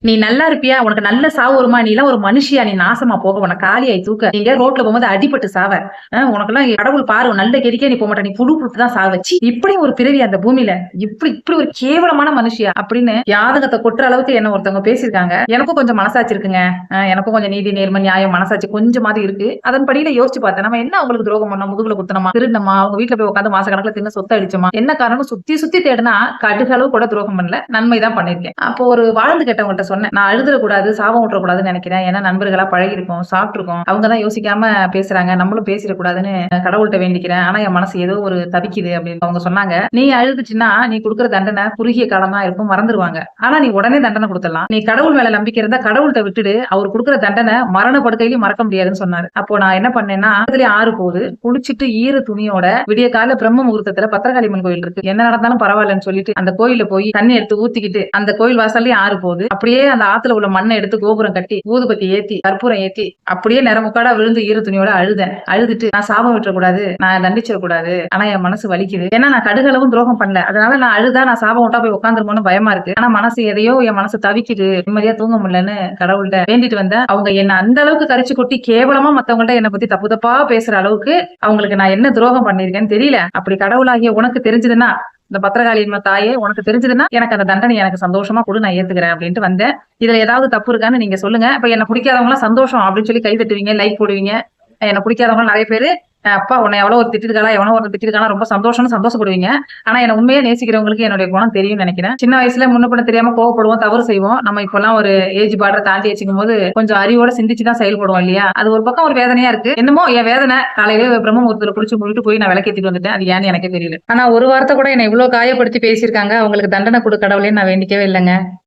நீ நல்லா இருப்பியா? உனக்கு நல்ல சாவு வருமா? நீலாம் ஒரு மனுஷியா? நீ நாசமா போக உன்ன காலியாயி தூக்க. நீ எங்கேயாவது ரோட்ல போகும்போது அடிபட்டு சாவ. உனக்கெல்லாம் கடவுள் பாரு நல்ல கெதிக்கே நீ போமாட்ட. நீ புழு புடிச்சு தான் சாவ. ச்சீ! இப்படி ஒரு பிறவி அந்த பூமியில. இப்படி இப்படி ஒரு கேவலமான மனுஷியா? அப்படின்னு யாதகத்த கொட்டுற அளவுக்கு என்ன ஒருத்தவங்க பேசியிருக்காங்க. எனக்கும் கொஞ்சம் மனசாட்சி இருக்குங்க. எனக்கும் கொஞ்சம் நீதி, நேர்மை, நியாயம், மனசாட்சி கொஞ்சமாவது இருக்கு. அதன்படியில யோசிச்சு பார்த்தேன். நம்ம என்ன அவங்களுக்கு துரோகம் பண்ணோம்? முதுகுல குத்துனோமா? திருடுனோமா? அவங்க வீட்ல போய் உட்கார்ந்து மாச கணக்குல தின்னு சொத்த அடிச்சோமா? என்ன காரணம்? சுத்தி சுத்தி தேடுனா கடுகளவு கூட துரோகம் பண்ணல. நன்மை தான் பண்ணியிருக்கேன். அப்போ ஒரு வாழ்ந்து கெட்டவங்கள்ட்ட சொன்னேன். நான் அழுதுறக்கூடாது, சாபம் விட்டுறக்கூடாதுன்னு நெனைக்கிறேன். ஏன்னா நண்பர்களா பழகியிருக்கோம், சாப்ட்டுருக்கோம். அவங்க தான் யோசிக்காம பேசுறாங்க. நம்மளும் பேசிறக்கூடாதுன்னு கடவுள்ட்ட வேண்டிக்கிறேன். ஆனா என் மனசு ஏதோ ஒரு தவிக்குது அப்படின்னு அவங்க சொன்னாங்க. நீ அழுதுச்சுன்னா, நீ குடுக்குற தண்டனை குறுகிய காலமா இருக்கும், மறந்துருவாங்க. ஆனா நீ உடனே தண்டனை குடுத்துடலாம். நீ கடவுள் மேல நம்பிக்கை இருந்தா கடவுள்ட்ட விட்டுடு. அவர் குடுக்குற தண்டனை மரண படுக்கையிலயும் மறக்க முடியாதுன்னு சொன்னாரு. அப்போ நான் என்ன பண்ணேன்னா, பக்கத்துலயே ஆறு போகுது. குளிச்சுட்டு ஈர துணியோட விடிய காலைல பிரம்ம முகூர்த்தத்துல பத்திரகாளியம்மன் கோயில் இருக்கு. என்ன நடந்தாலும் பரவாயில்லன்னு சொல்லிட்டு அந்த கோயில்ல போய் தண்ணி எடுத்து ஊத்திக்கிட்டு அந்த கோயில் வாசல்லயே ஆறு போகுது. அப்படியே அந்த ஆத்துல உள்ள மண்ணை எடுத்து கோபுரம் கட்டி ஊதுபத்தி ஏத்தி கற்பூரம் ஏத்தி அப்படியே நிறமுக்காடா விழுந்து ஈர துணியோட அழுதேன். அழுதுட்டு நான் சாபம் விட்டுறக்கூடாது, நான் தண்டிச்சிடக்கூடாது. ஆனா என் மனசு வலிக்குது. ஏன்னா நான் கடுகளவும் துரோகம் பண்ணல. அதனால நான் அழுதா நான் சாபம் விட்டா போய் உட்காந்துருமோன்னு பயமா இருக்கு. ஆனா மனசு எதையோ என் மனசு தவிக்குது. நிம்மதியா தூங்க முடியலன்னு கடவுள்கிட்ட வேண்டிட்டு வந்தேன். அவங்க என்ன அந்த அளவுக்கு கரிச்சு கொட்டி கேவலமா மத்தவங்கள்ட்ட என்னை பத்தி தப்பு தப்பா பேசுற அளவுக்கு அவங்களுக்கு நான் என்ன துரோகம் பண்ணிருக்கேன்னு தெரியல. அப்படி கடவுளாகிய உனக்கு தெரிஞ்சதுன்னா இந்த பத்திரகாளியம்மன் தாயே உனக்கு தெரிஞ்சதுன்னா எனக்கு அந்த தண்டனை எனக்கு சந்தோஷமா கொடு, நான் ஏத்துக்கிறேன் அப்படின்ட்டு வந்தேன். இதுல ஏதாவது தப்பு இருக்கான்னு நீங்க சொல்லுங்க. இப்ப என்ன பிடிக்காதவங்க எல்லாம் சந்தோஷம் அப்படின்னு சொல்லி கை தட்டுவீங்க, லைக் போடுவீங்க. என்ன பிடிக்காதவங்க நிறைய பேரு அப்பா உன்னை எவ்வளவு ஒரு திட்டிருக்காளா, எவனோ ஒரு திட்டிருக்கானா ரொம்ப சந்தோஷம்னு சந்தோஷப்படுவீங்க. ஆனா என்ன உண்மையா நேசிக்கிறவங்களுக்கு என்னுடைய குணம் தெரியும்னு நினைக்கிறேன். சின்ன வயசுல முன்ன பின்ன தெரியாம கோவப்படுவோம், தவறு செய்வோம். நம்ம இப்பெல்லாம் ஒரு ஏஜ் பார்டரை தாண்டி வச்சுக்கும் போது கொஞ்சம் அறிவோட சிந்திச்சுதான் செயல்படுவோம் இல்லையா? அது ஒரு பக்கம் ஒரு வேதனையா இருக்கு. என்னமோ என் வேதனை காலையில பிரம்ம முகூர்த்தத்துல குளிச்சு முடிட்டு போய் நான் விளக்கேத்திட்டு வந்துட்டேன். அது ஏன்னு எனக்கே தெரியல. ஆனா ஒரு வார்த்தை கூட என்ன இவ்வளவு காயப்படுத்தி பேசியிருக்காங்க. அவங்களுக்கு தண்டனை கொடு கடவுளேன்னு நான் வேண்டிக்கவே இல்லைங்க.